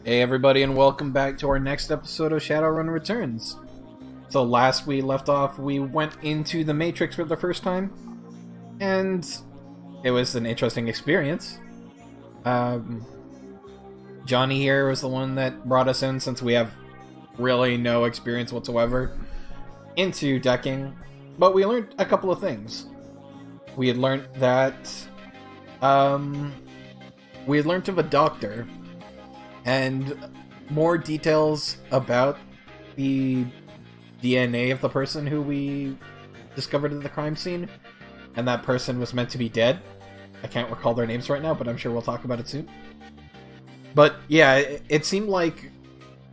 Hey everybody, and welcome back to our next episode of Shadowrun Returns. So last we left off, we went into the Matrix for the first time, and it was an interesting experience. Johnny here was the one that brought us in, since we have really no experience whatsoever into decking, but we learned a couple of things. We had learned that, we had learned of a doctor, and more details about the DNA of the person who we discovered at the crime scene, and that person was meant to be dead. I can't recall their names right now, but I'm sure we'll talk about it soon. But yeah, it seemed like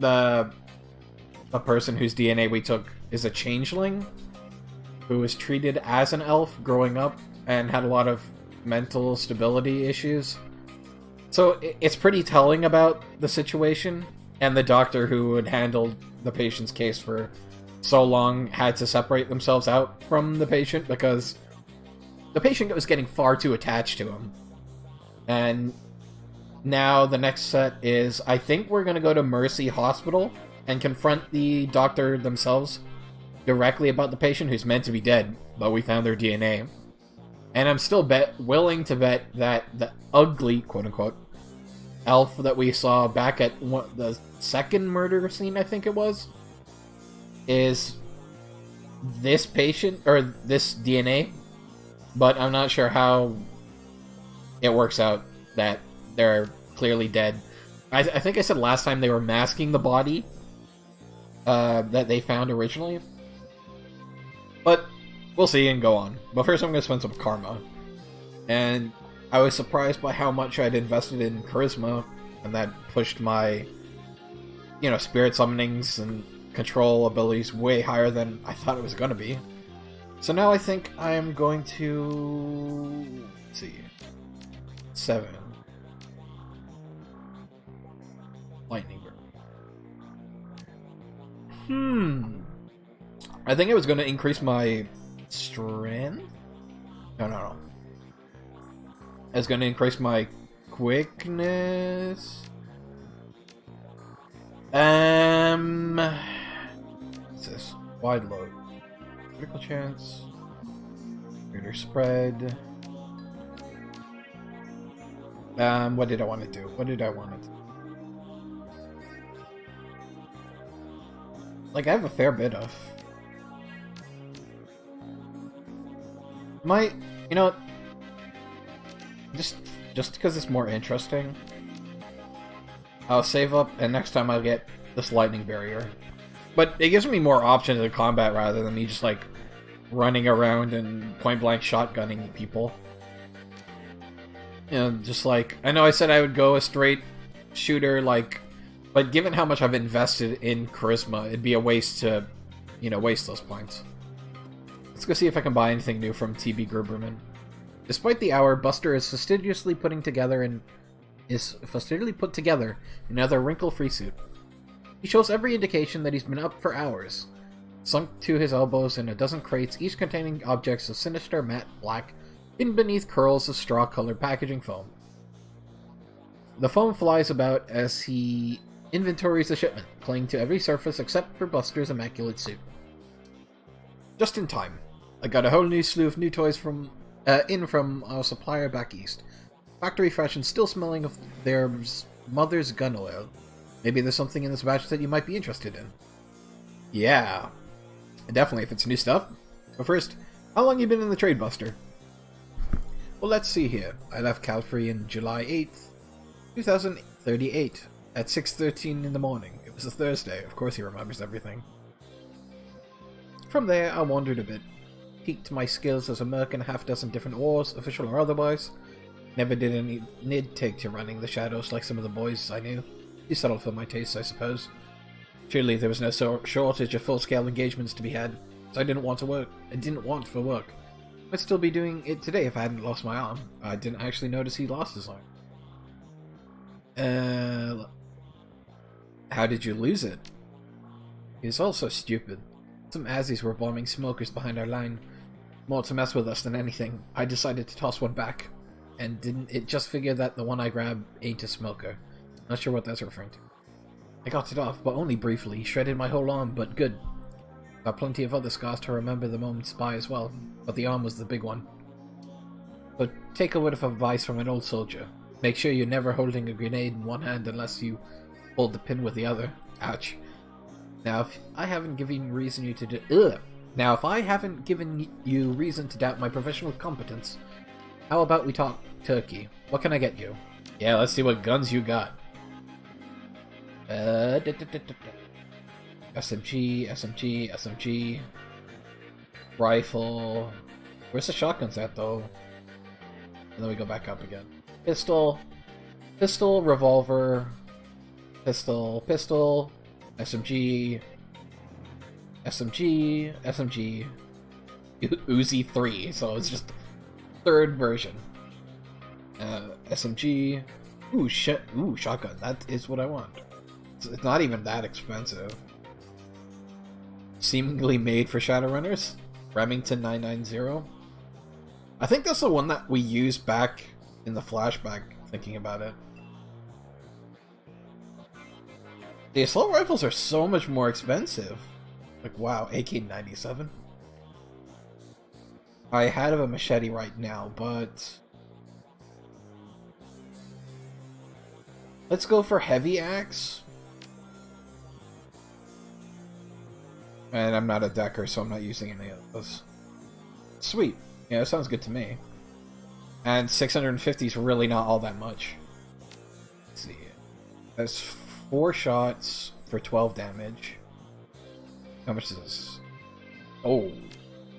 a person whose DNA we took is a changeling who was treated as an elf growing up and had a lot of mental stability issues. So it's pretty telling about the situation, and the doctor who had handled the patient's case for so long had to separate themselves out from the patient because the patient was getting far too attached to him. And now the next set is, I think we're going to go to Mercy Hospital and confront the doctor themselves directly about the patient who's meant to be dead, but we found their DNA. And I'm still willing to bet that the ugly, quote-unquote, elf that we saw back at the second murder scene, I think it was, is this patient, or this DNA, but I'm not sure how it works out that they're clearly dead. I think I said last time they were masking the body that they found originally. But we'll see and go on. But first I'm going to spend some karma. And I was surprised by how much I'd invested in charisma, and that pushed my, spirit summonings and control abilities way higher than I thought it was going to be. So now I think I am going to... let's see. 7. Lightning Bird. I think I was going to increase my strength? No. I was going to increase my quickness. What's this? Wide load. Critical chance. Greater spread. What did I want to do? Like, I have a fair bit of... just because it's more interesting, I'll save up, and next time I'll get this lightning barrier. But it gives me more options in combat rather than me just, running around and point-blank shotgunning people. I know I said I would go a straight shooter, but given how much I've invested in charisma, it'd be a waste to, waste those points. Let's go see if I can buy anything new from T.B. Gruberman. Despite the hour, Buster is fastidiously put together another wrinkle-free suit. He shows every indication that he's been up for hours, sunk to his elbows in a dozen crates, each containing objects of sinister matte black, hidden beneath curls of straw-colored packaging foam. The foam flies about as he inventories the shipment, clinging to every surface except for Buster's immaculate suit. Just in time. I got a whole new slew of new toys from our supplier back east. Factory fresh and still smelling of their mother's gun oil. Maybe there's something in this batch that you might be interested in. Yeah. Definitely, if it's new stuff. But first, how long you been in the trade, Buster? Well, let's see here. I left Calfrey on July 8th, 2038, at 6:13 in the morning. It was a Thursday. Of course he remembers everything. From there, I wandered a bit. Peaked my skills as a merc in a half-dozen different wars, official or otherwise. Never did any take to running the shadows like some of the boys I knew. You settled for my tastes, I suppose. Surely there was no shortage of full-scale engagements to be had, so I didn't want for work. I'd still be doing it today if I hadn't lost my arm. I didn't actually notice he lost his arm. How did you lose it? He was all so stupid. Some Azzies were bombing smokers behind our line. More to mess with us than anything. I decided to toss one back. and didn't it just figure that the one I grabbed ain't a smoker. Not sure what that's referring to. I got it off, but only briefly. Shredded my whole arm, but good. Got plenty of other scars to remember the moments by as well, but the arm was the big one. But take a word of advice from an old soldier. Make sure you're never holding a grenade in one hand unless you hold the pin with the other. Ouch. Now, if I haven't given reason you to Now, if I haven't given you reason to doubt my professional competence, how about we talk turkey? What can I get you? Yeah, let's see what guns you got. SMG, SMG, SMG. Rifle. Where's the shotguns at, though? And then we go back up again. Pistol. Pistol, revolver. Pistol, pistol. SMG. SMG, SMG. Uzi 3, so it's just third version. SMG. Ooh, shit. Ooh, shotgun. That is what I want. It's not even that expensive. Seemingly made for Shadowrunners. Remington 990. I think that's the one that we used back in the flashback, thinking about it. The assault rifles are so much more expensive. Like, wow, AK-97. I have a machete right now, but... let's go for heavy axe. And I'm not a decker, so I'm not using any of those. Sweet. Yeah, that sounds good to me. And 650 is really not all that much. Let's see. That's 4 shots for 12 damage. How much is this? Oh.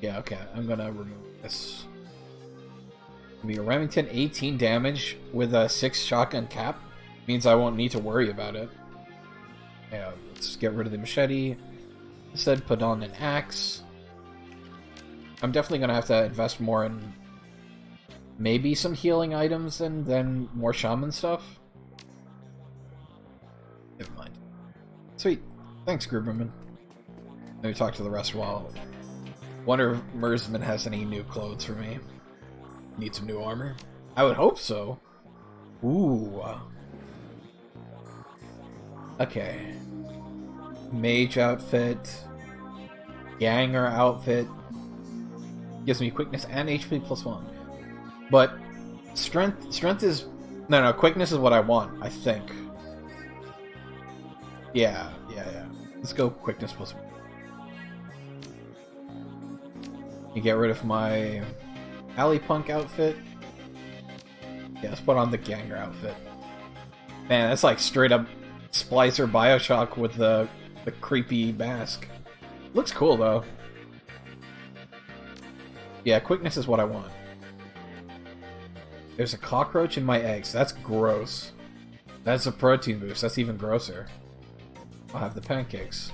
Yeah, okay. I'm gonna remove this. Give me a Remington 18 damage with a 6 shotgun cap. Means I won't need to worry about it. Yeah, let's get rid of the machete. Instead, put on an axe. I'm definitely gonna have to invest more in maybe some healing items and then more shaman stuff. Never mind. Sweet. Thanks, Gruberman. Let me talk to the rest while... wonder if Mersman has any new clothes for me. Need some new armor? I would hope so. Ooh. Okay. Mage outfit. Ganger outfit. Gives me quickness and HP +1. But strength is... no, quickness is what I want, I think. Yeah. Let's go quickness +1. You get rid of my alley punk outfit. Yeah, let's put on the ganger outfit. Man, that's like straight up Splicer Bioshock with the creepy mask. Looks cool though. Yeah, quickness is what I want. There's a cockroach in my eggs. That's gross. That's a protein boost. That's even grosser. I'll have the pancakes.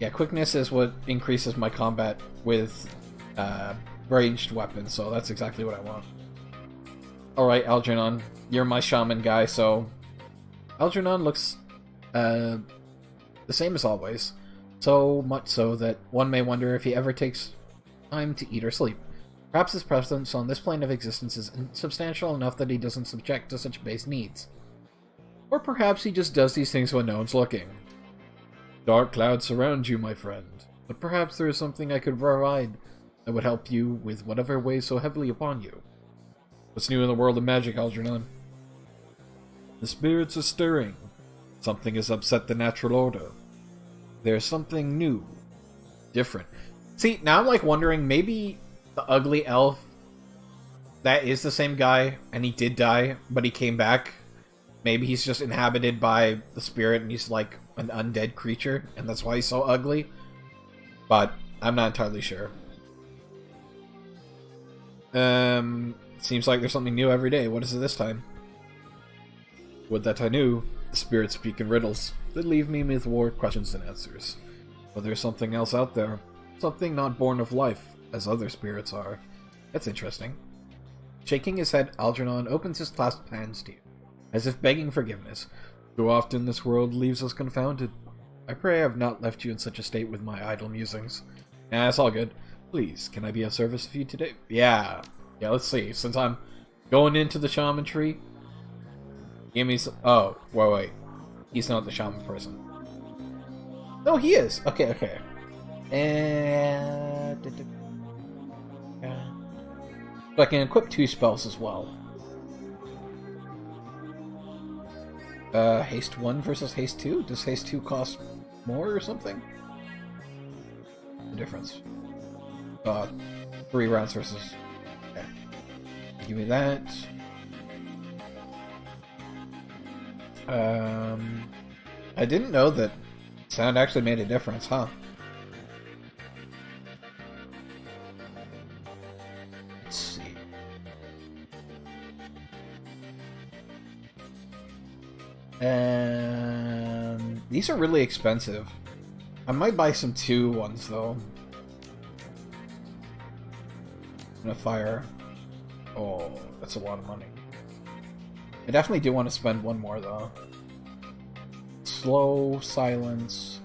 Yeah, quickness is what increases my combat with ranged weapons, so that's exactly what I want. Alright, Algernon. You're my shaman guy, so... Algernon looks the same as always. So much so that one may wonder if he ever takes time to eat or sleep. Perhaps his presence on this plane of existence is substantial enough that he doesn't subject to such base needs. Or perhaps he just does these things when no one's looking. Dark clouds surround you, my friend, but perhaps there is something I could provide that would help you with whatever weighs so heavily upon you. What's new in the world of magic, Algernon? The spirits are stirring. Something has upset the natural order. There's something new. Different. See, now I'm like wondering, maybe the ugly elf, that is the same guy, and he did die, but he came back. Maybe he's just inhabited by the spirit and he's like an undead creature, and that's why he's so ugly. But I'm not entirely sure. Seems like there's something new every day. What is it this time? Would that I knew. The spirits speak in riddles. They leave me with more questions than answers. But there's something else out there. Something not born of life, as other spirits are. That's interesting. Shaking his head, Algernon opens his clasped hands to you, as if begging forgiveness. Too often this world leaves us confounded. I pray I have not left you in such a state with my idle musings. Nah, it's all good. Please, can I be of service to you today? Yeah, let's see. Since I'm going into the shaman tree, give me some... oh, wait. He's not the shaman person. No, he is. Okay, okay. And so I can equip 2 spells as well. Haste 1 versus Haste 2? Does Haste 2 cost more or something? The difference. 3 rounds versus... Okay. Give me that. I didn't know that sound actually made a difference, huh? Let's see. These are really expensive. I might buy some 2 ones though. And a fire. Oh, that's a lot of money. I definitely do want to spend 1 more though. Slow silence.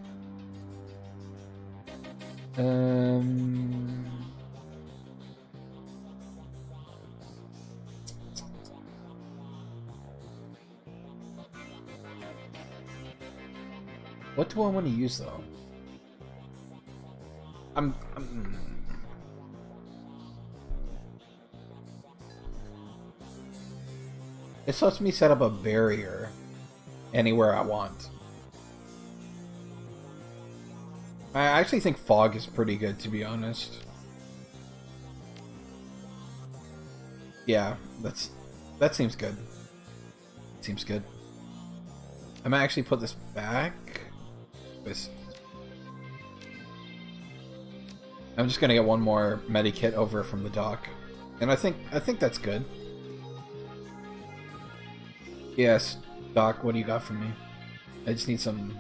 What do I want to use though? This lets me set up a barrier anywhere I want. I actually think fog is pretty good, to be honest. Yeah, that seems good. Seems good. I might actually put this back. I'm just gonna get 1 more medikit over from the dock, and I think that's good. Yes, Doc, what do you got for me? I just need some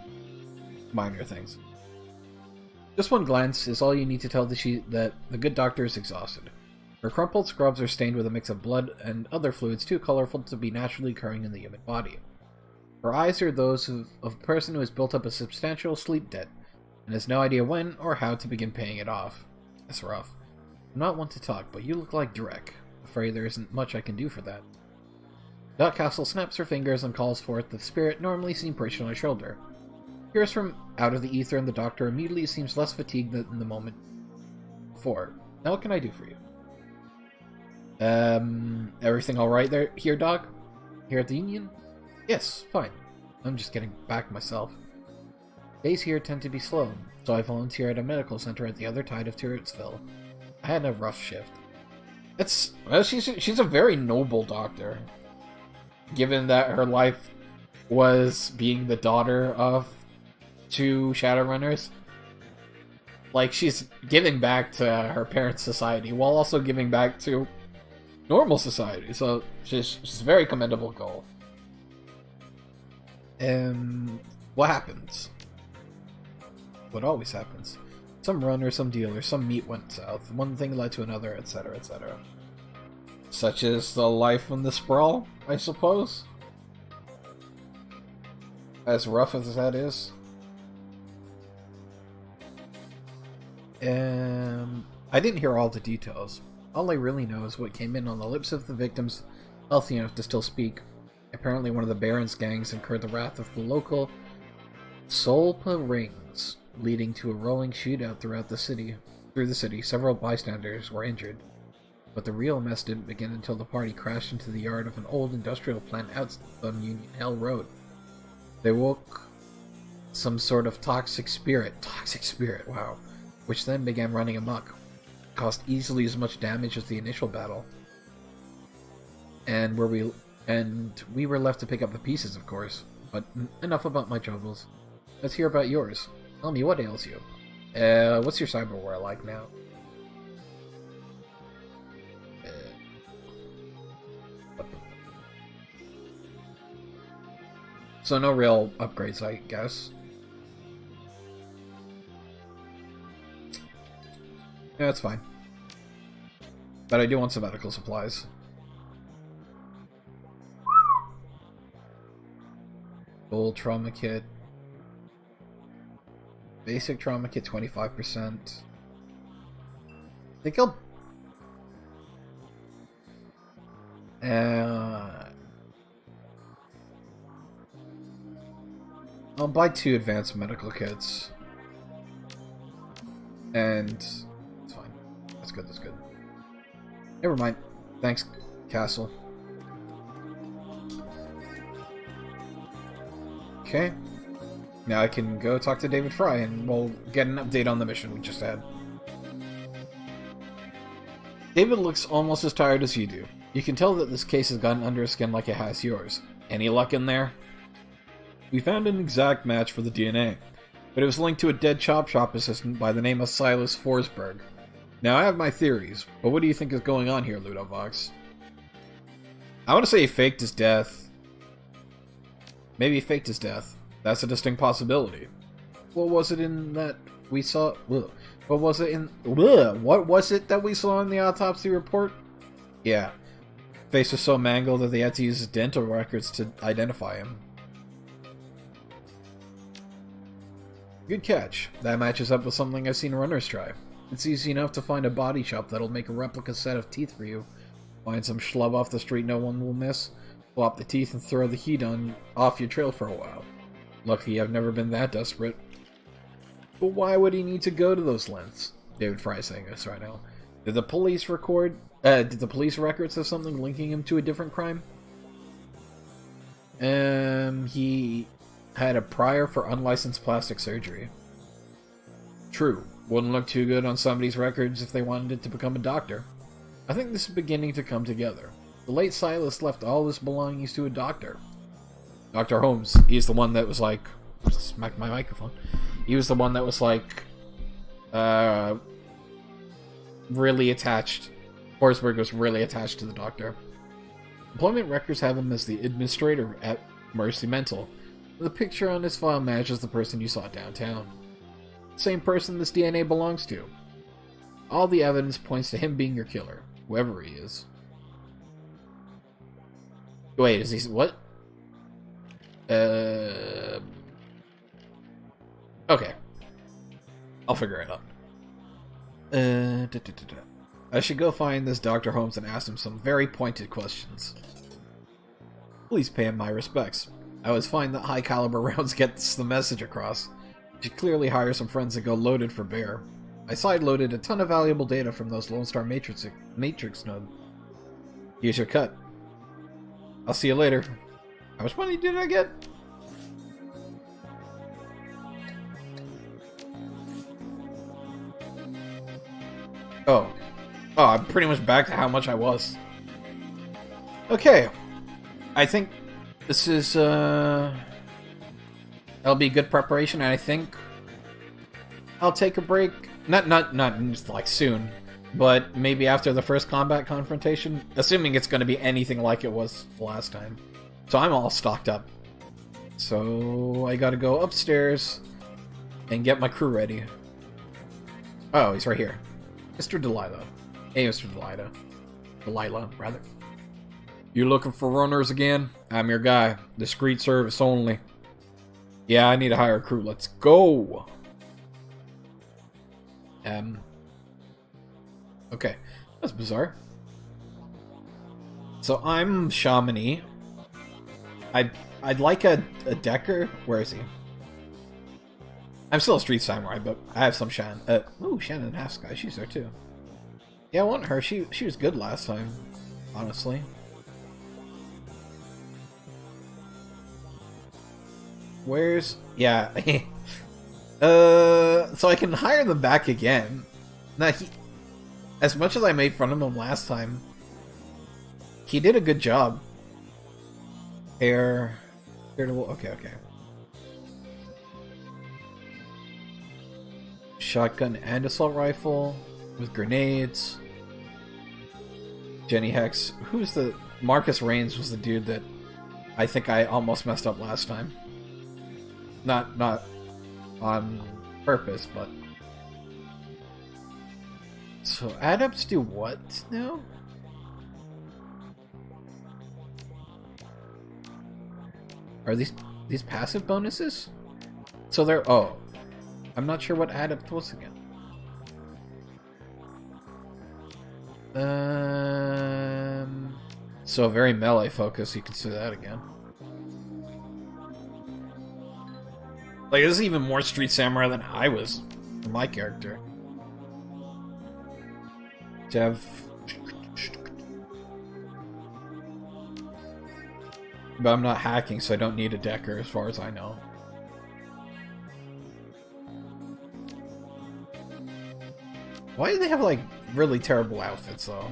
minor things. Just 1 glance is all you need to tell that the good doctor is exhausted. Her crumpled scrubs are stained with a mix of blood and other fluids too colorful to be naturally occurring in the human body. Her eyes are those of a person who has built up a substantial sleep debt and has no idea when or how to begin paying it off. That's rough. I'm not one to talk, but you look like Drek. Afraid there isn't much I can do for that. Dot Castle snaps her fingers and calls forth the spirit normally seen perched on her shoulder. Hears from out of the ether, and the doctor immediately seems less fatigued than the moment before. Now what can I do for you? Everything alright here, Doc? Here at the Union? Yes, fine. I'm just getting back myself. Days here tend to be slow, so I volunteer at a medical center at the other side of Turretsville. I had a rough shift. She's a very noble doctor, given that her life was being the daughter of 2 Shadowrunners. Like, she's giving back to her parents' society while also giving back to normal society, so she's a very commendable goal. What happens? What always happens? Some runner, some dealer, some meat went south. One thing led to another, etc., etc. Such as the life in the sprawl, I suppose? As rough as that is. I didn't hear all the details. All I really know is what came in on the lips of the victims healthy enough to still speak. Apparently one of the Baron's gangs incurred the wrath of the local Solpa rings, leading to a rolling shootout through the city. Several bystanders were injured. But the real mess didn't begin until the party crashed into the yard of an old industrial plant out on Union Hill Road. They woke some sort of toxic spirit, wow, which then began running amok. Caused easily as much damage as the initial battle. And we were left to pick up the pieces, of course. But enough about my troubles. Let's hear about yours. Tell me, what ails you? What's your cyberware like now? So no real upgrades, I guess. Yeah, that's fine. But I do want some medical supplies. Gold trauma kit. Basic trauma kit 25%. I think I'll... I'll buy 2 advanced medical kits. And it's fine. That's good, that's good. Never mind. Thanks, Castle. Okay. Now I can go talk to David Fry and we'll get an update on the mission we just had. David looks almost as tired as you do. You can tell that this case has gotten under his skin like it has yours. Any luck in there? We found an exact match for the DNA, but it was linked to a dead chop shop assistant by the name of Silas Forsberg. Now I have my theories, but what do you think is going on here, Ludovox? I want to say he faked his death. Maybe he faked his death. That's a distinct possibility. What was it in that we saw? Ugh. What was it in? Ugh. What was it that we saw in the autopsy report? Yeah. Face was so mangled that they had to use his dental records to identify him. Good catch. That matches up with something I've seen runners try. It's easy enough to find a body shop that'll make a replica set of teeth for you. Find some schlub off the street no one will miss, swap the teeth and throw the heat off your trail for a while. Lucky I've never been that desperate. But why would he need to go to those lengths? David Fry is saying this right now. Did the police records have something linking him to a different crime? He had a prior for unlicensed plastic surgery. True. Wouldn't look too good on somebody's records if they wanted it to become a doctor. I think this is beginning to come together. The late Silas left all his belongings to a doctor. Dr. Holmes, he's the one that was like... Smack my microphone. He was the one that was like... really attached. Forsberg was really attached to the doctor. Employment records have him as the administrator at Mercy Mental. The picture on his file matches the person you saw downtown. Same person this DNA belongs to. All the evidence points to him being your killer, whoever he is. Wait, is he... what? Okay. I'll figure it out. I should go find this Dr. Holmes and ask him some very pointed questions. Please pay him my respects. I always find that high caliber rounds gets the message across. You should clearly hire some friends that go loaded for bear. I side-loaded a ton of valuable data from those Lone Star Matrix node. Here's your cut. I'll see you later. How much money did I get? Oh, I'm pretty much back to how much I was. Okay. I think this is, that'll be good preparation, and I think I'll take a break. Not just like soon, but maybe after the first combat confrontation, assuming it's going to be anything like it was the last time. So I'm all stocked up. So I gotta go upstairs and get my crew ready. Oh, he's right here. Mr. Delilah. Hey, Mr. Delilah. Delilah, rather. You looking for runners again? I'm your guy. Discreet service only. Yeah, I need to hire a crew. Let's go! Okay. That's bizarre. So I'm Chamonix. I'd like a Decker. Where is he? I'm still a Street Samurai, but I have some Shannon. Ooh, Shannon Halfsky. She's there too. Yeah, I want her. She was good last time, honestly. Where's... yeah. So I can hire them back again. Now, as much as I made fun of him last time, he did a good job. Okay. Shotgun and assault rifle with grenades. Jenny Hex. Who's the... Marcus Raines was the dude that I think I almost messed up last time. Not on purpose, but... So adepts do what now? Are these passive bonuses? So they're... oh. I'm not sure what adept was again. So very melee focus, you can see that again. Like, this is even more Street Samurai than I was for my character. To have... But I'm not hacking, so I don't need a decker as far as I know. Why do they have, like, really terrible outfits, though?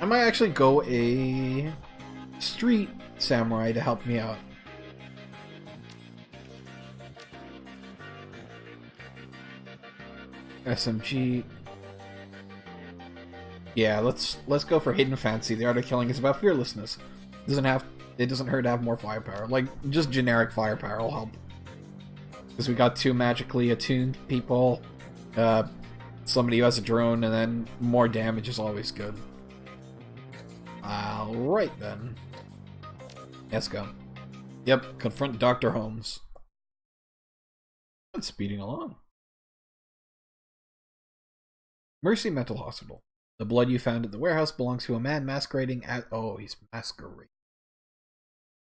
I might actually go a Street Samurai to help me out. SMG. Yeah, let's go for Hidden Fancy. The Art of Killing is about fearlessness. It doesn't hurt to have more firepower. Like, just generic firepower will help. Because we got 2 magically attuned people, somebody who has a drone, and then more damage is always good. Alright then. Let's go. Yep, confront Dr. Holmes. It's speeding along. Mercy Mental Hospital. The blood you found at the warehouse belongs to a man masquerading as... Oh, he's masquerading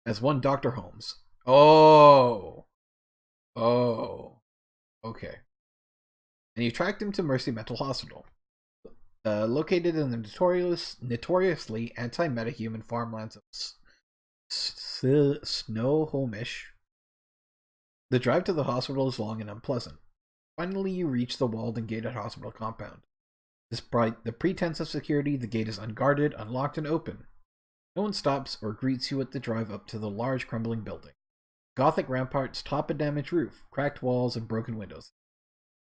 as one Dr. Holmes. Oh! Oh. Okay. And you tracked him to Mercy Mental Hospital. Located in the notoriously anti-metahuman farmlands of Snohomish. The drive to the hospital is long and unpleasant. Finally, you reach the walled and gated hospital compound. Despite the pretense of security, the gate is unguarded, unlocked, and open. No one stops or greets you at the drive up to the large crumbling building. Gothic ramparts top a damaged roof, cracked walls, and broken windows.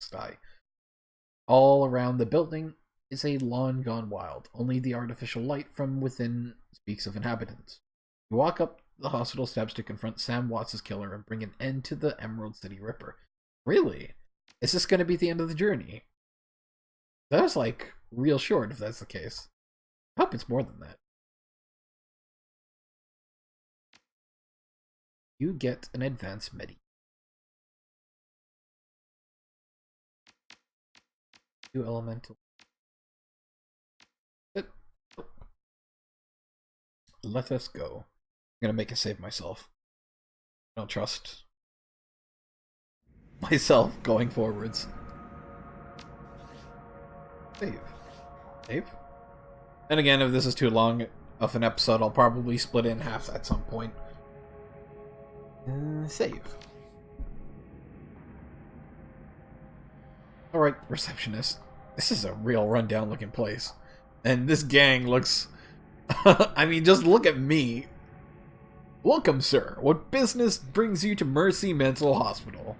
Sky. All around the building is a lawn gone wild. Only the artificial light from within speaks of inhabitants. You walk up the hospital steps to confront Sam Watts' killer and bring an end to the Emerald City Ripper. Really? Is this going to be the end of the journey? That was, like, real short if that's the case. I hope it's more than that. You get an advanced medi. Two elemental. Let us go. I'm gonna make a save myself. I don't trust myself going forwards. Save. Save? And again, if this is too long of an episode, I'll probably split it in half at some point. Save. Alright, receptionist. This is a real rundown looking place. And this gang looks... I mean, just look at me. Welcome, sir. What business brings you to Mercy Mental Hospital?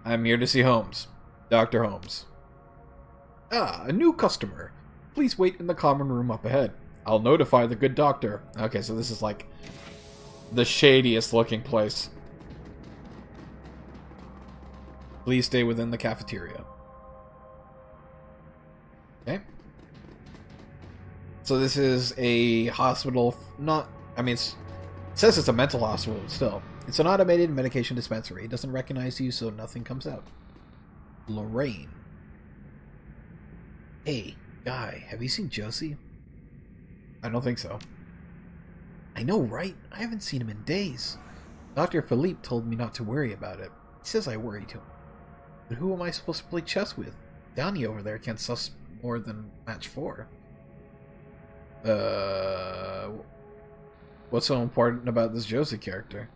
I'm here to see Holmes. Dr. Holmes. Ah, a new customer. Please wait in the common room up ahead. I'll notify the good doctor. Okay, so this is like the shadiest looking place. Please stay within the cafeteria. Okay. So this is a hospital, not... I mean, it says it's a mental hospital, but still. It's an automated medication dispensary. It doesn't recognize you, so nothing comes out. Lorraine. Hey, guy, have you seen Josie? I don't think so. I know, right? I haven't seen him in days. Dr. Philippe told me not to worry about it. He says I worry too. But who am I supposed to play chess with? Downey over there can't suss more than match 4. What's so important about this Josie character?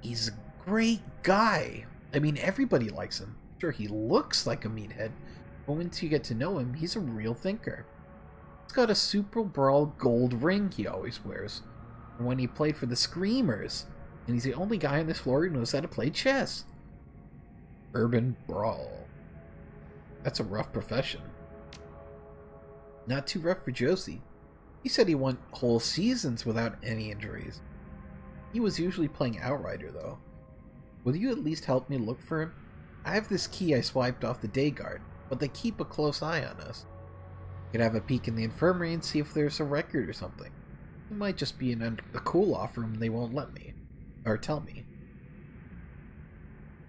He's a great guy. I mean, everybody likes him. Sure, he looks like a meathead, but once you get to know him, he's a real thinker. He's got a Super Brawl gold ring he always wears. And when he played for the Screamers, and he's the only guy on this floor who knows how to play chess. Urban Brawl. That's a rough profession. Not too rough for Josie. He said he went whole seasons without any injuries. He was usually playing Outrider, though. Will you at least help me look for him? I have this key I swiped off the day guard, but they keep a close eye on us. Could have a peek in the infirmary and see if there's a record or something. It might just be in a cool-off room they won't let me. Or tell me.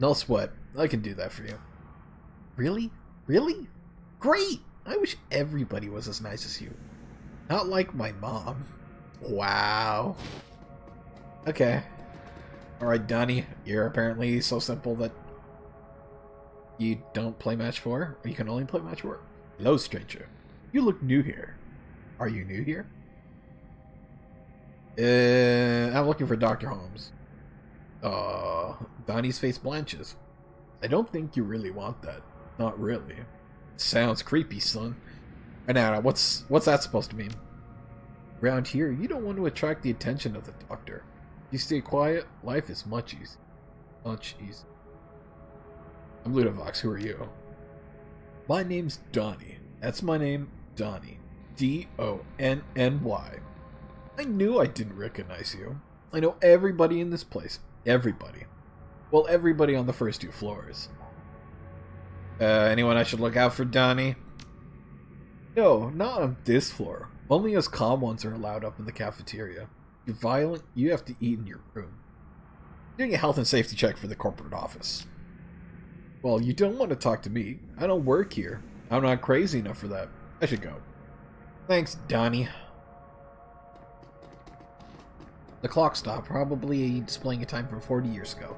No sweat. I can do that for you. Really? Really? Great! I wish everybody was as nice as you. Not like my mom. Wow. Okay. Alright, Donnie, you're apparently so simple that you don't play match 4, or you can only play match 4. Hello, stranger. You look new here. Are you new here? I'm looking for Dr. Holmes. Donnie's face blanches. I don't think you really want that. Not really. Sounds creepy, son. And now, what's that supposed to mean? Around here, you don't want to attract the attention of the doctor. If you stay quiet, life is much easier. Much easier. I'm Ludovox, who are you? My name's Donnie. That's my name, Donnie. D-O-N-N-Y. I knew I didn't recognize you. I know everybody in this place. Everybody. Well, everybody on the first 2 floors. Anyone I should look out for, Donnie? No, not on this floor. Only us calm ones are allowed up in the cafeteria. You're violent, you have to eat in your room. Doing a health and safety check for the corporate office. Well, you don't want to talk to me. I don't work here. I'm not crazy enough for that. I should go. Thanks, Donnie. The clock stopped, probably displaying a time from 40 years ago.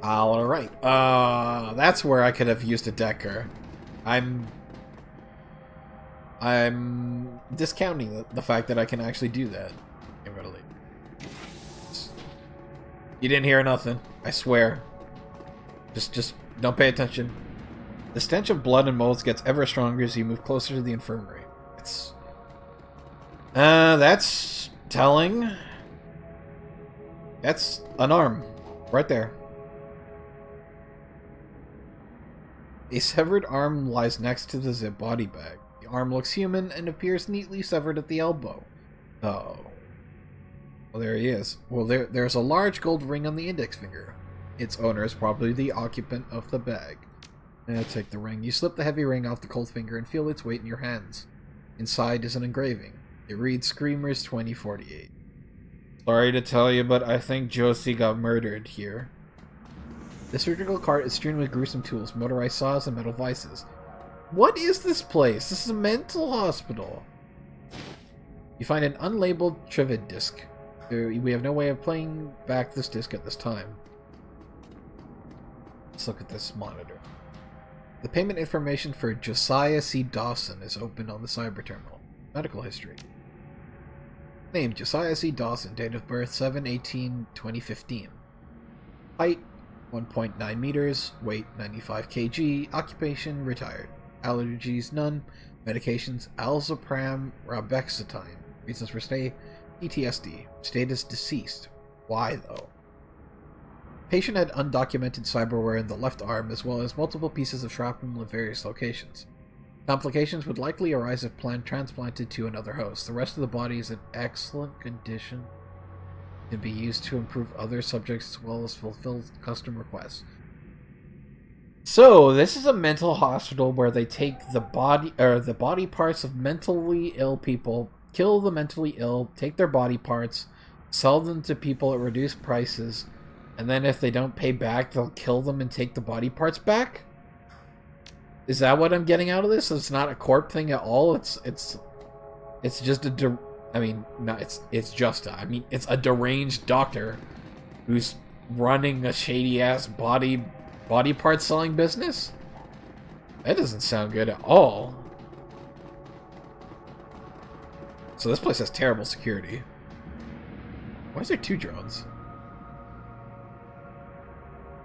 Alright. That's where I could have used a Decker. I'm discounting the fact that I can actually do that. You didn't hear nothing. I swear. Just don't pay attention. The stench of blood and molds gets ever stronger as you move closer to the infirmary. That's telling. That's an arm. Right there. A severed arm lies next to the zip body bag. The arm looks human and appears neatly severed at the elbow. Oh. Well, there he is. Well, there's a large gold ring on the index finger. Its owner is probably the occupant of the bag. Take the ring. You slip the heavy ring off the cold finger and feel its weight in your hands. Inside is an engraving. It reads Screamers 2048. Sorry to tell you, but I think Josie got murdered here. The surgical cart is strewn with gruesome tools, motorized saws, and metal vices. What is this place? This is a mental hospital. You find an unlabeled Trivid disc. We have no way of playing back this disc at this time. Let's look at this monitor. The payment information for Josiah C. Dawson is open on the cyber terminal. Medical history. Name, Josiah C. Dawson. Date of birth, 7/18/2015. Height, 1.9 meters. Weight, 95 kg. Occupation, retired. Allergies, none. Medications, alzapram, rabexatine. Reasons for stay, PTSD. Status, deceased. Why, though? Patient had undocumented cyberware in the left arm, as well as multiple pieces of shrapnel in various locations. Complications would likely arise if transplanted to another host. The rest of the body is in excellent condition. Can be used to improve other subjects as well as fulfill custom requests. So, this is a mental hospital where they take the body parts of mentally ill people, kill the mentally ill, take their body parts, sell them to people at reduced prices, and then if they don't pay back, they'll kill them and take the body parts back? Is that what I'm getting out of this? It's not a corp thing at all. It's just a it's a deranged doctor who's running a shady ass body part selling business. That doesn't sound good at all. So this place has terrible security. Why is there 2 drones?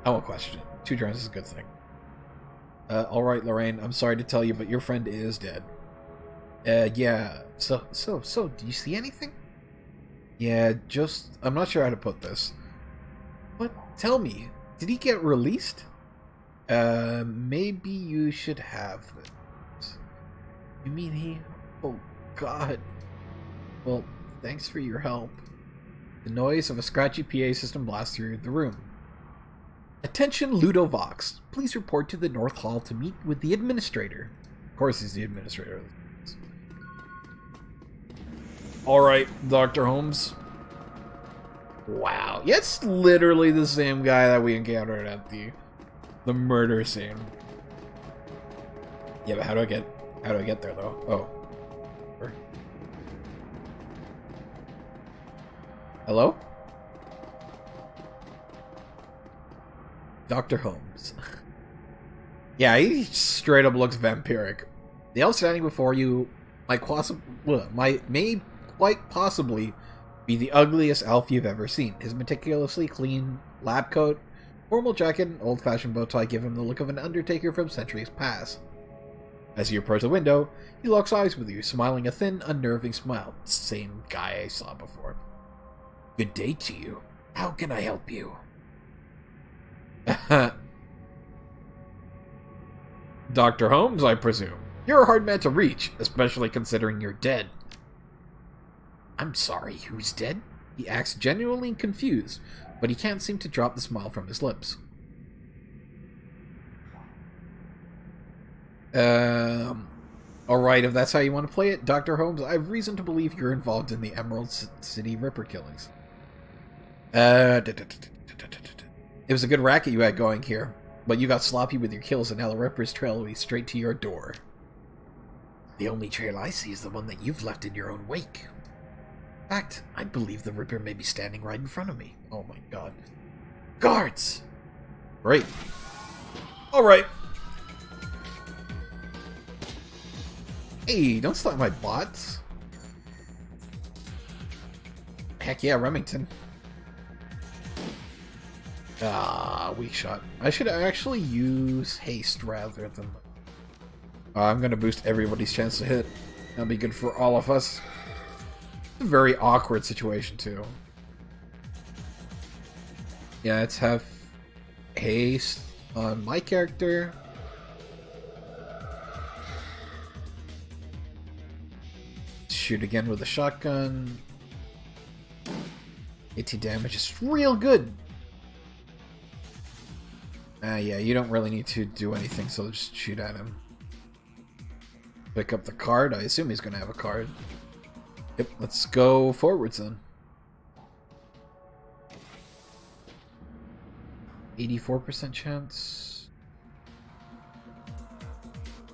I won't question it. 2 drones is a good thing. Alright, Lorraine, I'm sorry to tell you, but your friend is dead. Yeah. So, do you see anything? Yeah, I'm not sure how to put this. But, tell me, did he get released? Maybe you should have this. You mean he? Oh, God. Well, thanks for your help. The noise of a scratchy PA system blasts through the room. Attention, Ludovox. Please report to the North Hall to meet with the administrator. Of course he's the administrator. Alright, Dr. Holmes. Wow. Yeah, it's literally the same guy that we encountered at the murder scene. Yeah, but how do I get there, though? Oh. Hello? Dr. Holmes. Yeah, he straight up looks vampiric. The elf standing before you may quite possibly be the ugliest elf you've ever seen. His meticulously clean lab coat, formal jacket, and old-fashioned bow tie give him the look of an undertaker from centuries past. As you approach the window, he locks eyes with you, smiling a thin, unnerving smile. Same guy I saw before. Good day to you. How can I help you? Dr. Holmes, I presume. You're a hard man to reach, especially considering you're dead. I'm sorry, who's dead? He acts genuinely confused, but he can't seem to drop the smile from his lips. Alright, if that's how you want to play it, Dr. Holmes, I have reason to believe you're involved in the Emerald City Ripper killings. It was a good racket you had going here, but you got sloppy with your kills and now the Ripper's trail will be straight to your door. The only trail I see is the one that you've left in your own wake. In fact, I believe the Ripper may be standing right in front of me. Oh my god. Guards! Great. Alright. Hey, don't stop my bots. Heck yeah, Remington. Ah, weak shot. I should actually use haste rather than... I'm gonna boost everybody's chance to hit. That'll be good for all of us. It's a very awkward situation, too. Yeah, let's have haste on my character. Shoot again with a shotgun. 18 damage is real good. Yeah, you don't really need to do anything, so just shoot at him. Pick up the card. I assume he's going to have a card. Yep, let's go forwards then. 84% chance.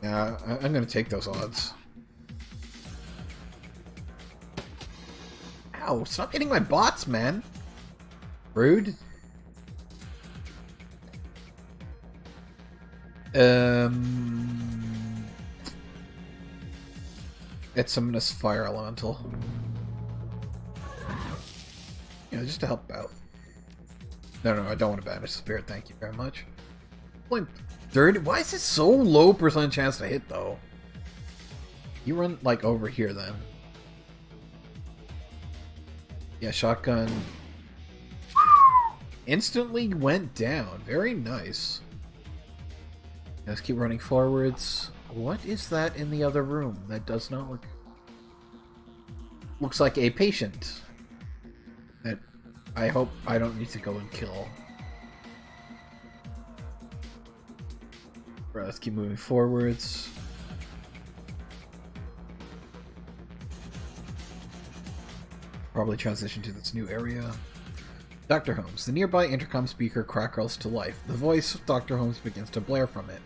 Yeah, I'm going to take those odds. Ow, stop hitting my bots, man. Rude. Let's summon this fire elemental. Yeah, just to help out. No, I don't want to banish the spirit, thank you very much. 30. Why is it so low percent chance to hit, though? You run, like, over here, then. Yeah, shotgun. Instantly went down. Very nice. Let's keep running forwards. What is that in the other room? That does not look... Looks like a patient. That I hope I don't need to go and kill. Right, let's keep moving forwards. Probably transition to this new area. Dr. Holmes. The nearby intercom speaker crackles to life. The voice of Dr. Holmes begins to blare from it.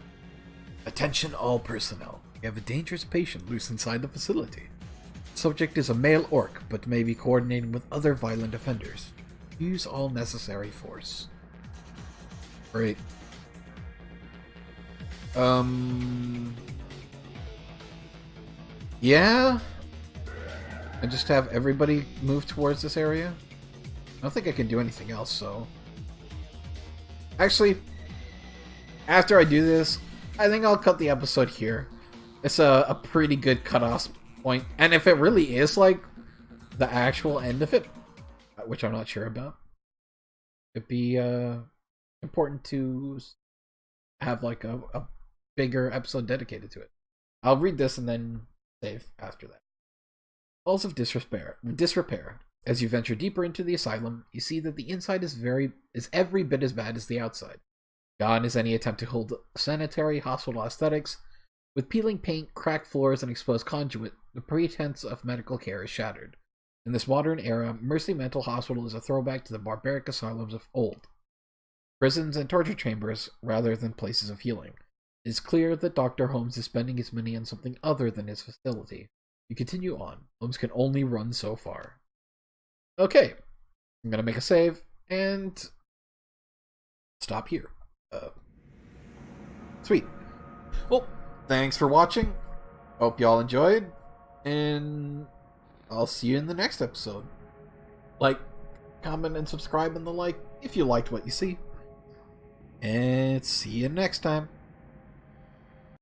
Attention all personnel. We have a dangerous patient loose inside the facility. The subject is a male orc, but may be coordinating with other violent offenders. Use all necessary force. Great. Yeah? I just have everybody move towards this area? I don't think I can do anything else, so... Actually, after I do this, I think I'll cut the episode here. It's a pretty good cutoff point. And if it really is, like, the actual end of it, which I'm not sure about, it'd be important to have, like, a bigger episode dedicated to it. I'll read this and then save after that. Halls of disrepair. As you venture deeper into the asylum, you see that the inside is every bit as bad as the outside. Gone is any attempt to hold sanitary hospital aesthetics. With peeling paint, cracked floors, and exposed conduit, the pretense of medical care is shattered. In this modern era, Mercy Mental Hospital is a throwback to the barbaric asylums of old. Prisons and torture chambers, rather than places of healing. It is clear that Dr. Holmes is spending his money on something other than his facility. You continue on. Holmes can only run so far. Okay. I'm going to make a save and stop here. Sweet. Well, thanks for watching. Hope y'all enjoyed. And I'll see you in the next episode. Like, comment, and subscribe and the like if you liked what you see. And see you next time.